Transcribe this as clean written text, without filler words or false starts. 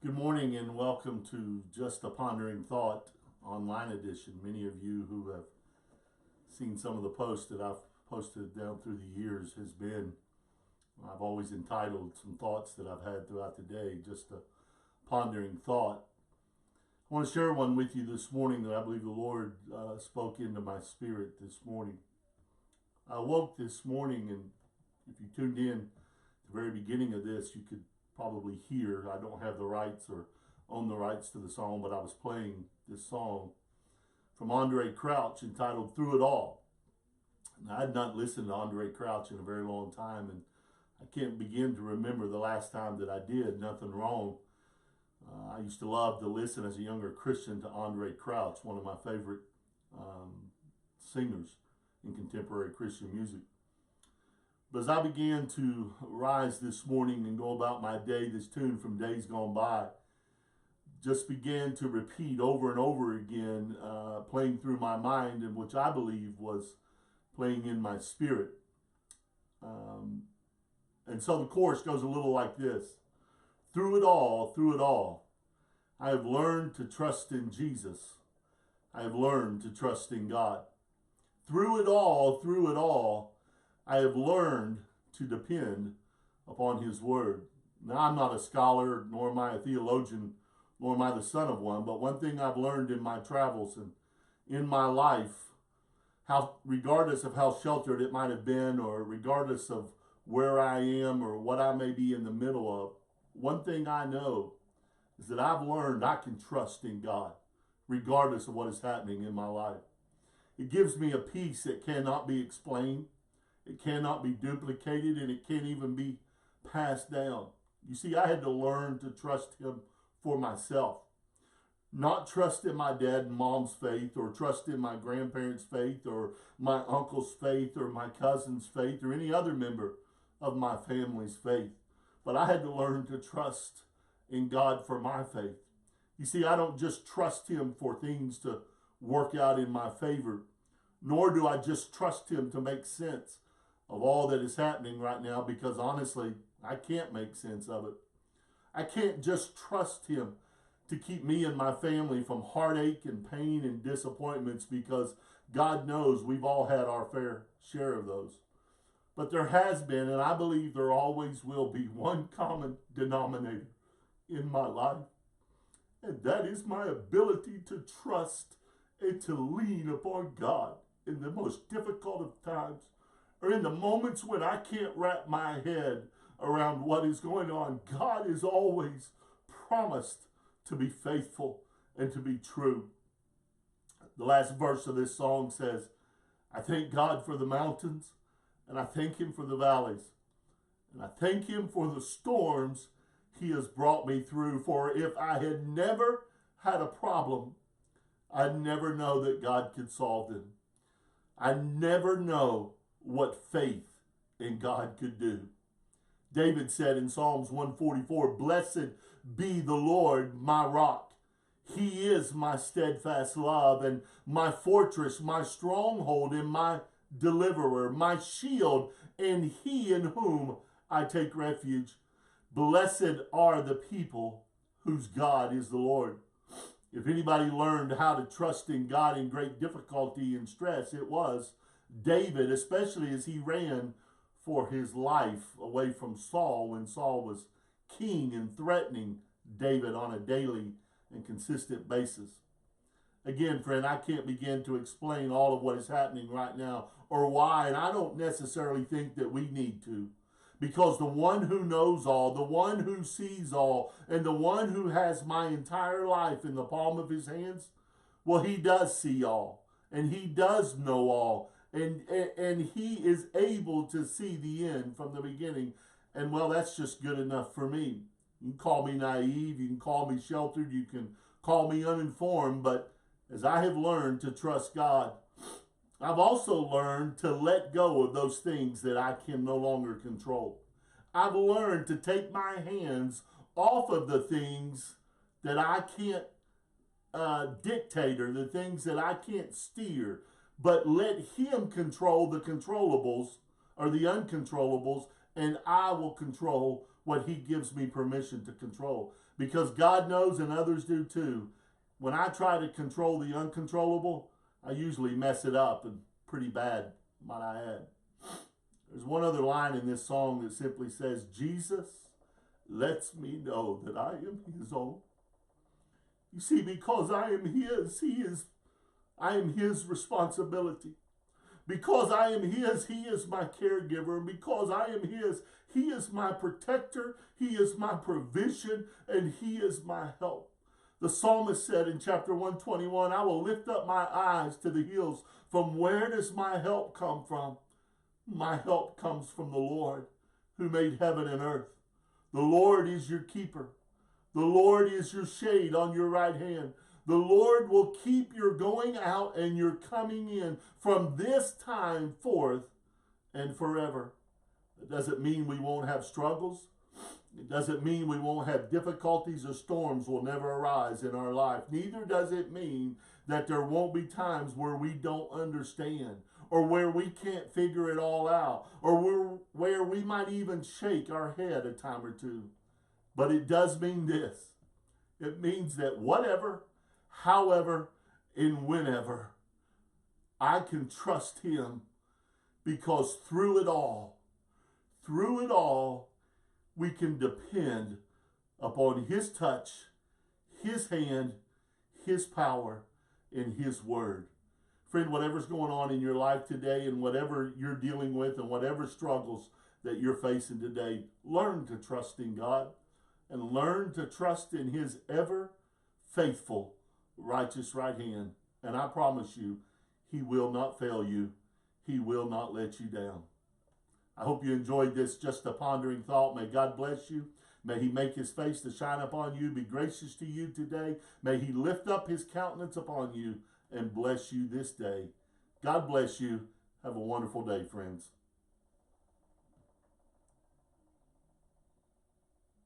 Good morning and welcome to Just a Pondering Thought online edition. Many of you who have seen some of the posts that I've posted down through the years I've always entitled some thoughts that I've had throughout the day, Just a Pondering Thought. I want to share one with you this morning that I believe the Lord spoke into my spirit this morning. I woke this morning, and if you tuned in at the very beginning of this, you could probably hear. I don't have the rights or own the rights to the song, but I was playing this song from Andre Crouch entitled Through It All. And I had not listened to Andre Crouch in a very long time, and I can't begin to remember the last time that I did. Nothing wrong. I used to love to listen as a younger Christian to Andre Crouch, one of my favorite singers in contemporary Christian music. But as I began to rise this morning and go about my day, this tune from days gone by just began to repeat over and over again, playing through my mind, and which I believe was playing in my spirit. And so the chorus goes a little like this. Through it all, I have learned to trust in Jesus. I have learned to trust in God. Through it all, I have learned to depend upon His Word. Now, I'm not a scholar, nor am I a theologian, nor am I the son of one, but one thing I've learned in my travels and in my life, regardless of how sheltered it might have been, or regardless of where I am or what I may be in the middle of, one thing I know is that I've learned I can trust in God, regardless of what is happening in my life. It gives me a peace that cannot be explained. It cannot be duplicated, and it can't even be passed down. You see, I had to learn to trust Him for myself. Not trust in my dad and mom's faith, or trust in my grandparents' faith, or my uncle's faith, or my cousin's faith, or any other member of my family's faith. But I had to learn to trust in God for my faith. You see, I don't just trust Him for things to work out in my favor, nor do I just trust Him to make sense of all that is happening right now, because honestly, I can't make sense of it. I can't just trust Him to keep me and my family from heartache and pain and disappointments, because God knows we've all had our fair share of those. But there has been, and I believe there always will be, one common denominator in my life, and that is my ability to trust and to lean upon God in the most difficult of times, or in the moments when I can't wrap my head around what is going on. God is always promised to be faithful and to be true. The last verse of this song says, I thank God for the mountains, and I thank Him for the valleys, and I thank Him for the storms He has brought me through. For if I had never had a problem, I'd never know that God could solve them. I never know what faith in God could do. David said in Psalms 144, Blessed be the Lord, my rock. He is my steadfast love and my fortress, my stronghold and my deliverer, my shield, and He in whom I take refuge. Blessed are the people whose God is the Lord. If anybody learned how to trust in God in great difficulty and stress, it was David, especially as he ran for his life away from Saul when Saul was king and threatening David on a daily and consistent basis. Again, friend, I can't begin to explain all of what is happening right now or why, and I don't necessarily think that we need to. Because the one who knows all, the one who sees all, and the one who has my entire life in the palm of His hands, well, He does see all, and He does know all, and He is able to see the end from the beginning. And well, that's just good enough for me. You can call me naive, you can call me sheltered, you can call me uninformed, but as I have learned to trust God, I've also learned to let go of those things that I can no longer control. I've learned to take my hands off of the things that I can't dictate, or the things that I can't steer, but let Him control the controllables or the uncontrollables, and I will control what He gives me permission to control. Because God knows and others do too. When I try to control the uncontrollable, I usually mess it up, and pretty bad, might I add. There's one other line in this song that simply says, Jesus lets me know that I am his own. You see, because I am his, I am his responsibility. Because I am his, he is my caregiver. And because I am his, he is my protector, he is my provision, and he is my help. The psalmist said in chapter 121, I will lift up my eyes to the hills. From where does my help come from? My help comes from the Lord who made heaven and earth. The Lord is your keeper. The Lord is your shade on your right hand. The Lord will keep your going out and your coming in from this time forth and forever. It doesn't mean we won't have struggles. It doesn't mean we won't have difficulties or storms will never arise in our life. Neither does it mean that there won't be times where we don't understand, or where we can't figure it all out, or where we might even shake our head a time or two. But it does mean this. It means that whatever, however, and whenever, I can trust him, because through it all, we can depend upon his touch, his hand, his power, and his word. Friend, whatever's going on in your life today, and whatever you're dealing with, and whatever struggles that you're facing today, learn to trust in God, and learn to trust in his ever faithful, righteous right hand. And I promise you, he will not fail you. He will not let you down. I hope you enjoyed this Just a Pondering Thought. May God bless you. May he make his face to shine upon you, be gracious to you today. May he lift up his countenance upon you and bless you this day. God bless you. Have a wonderful day, friends.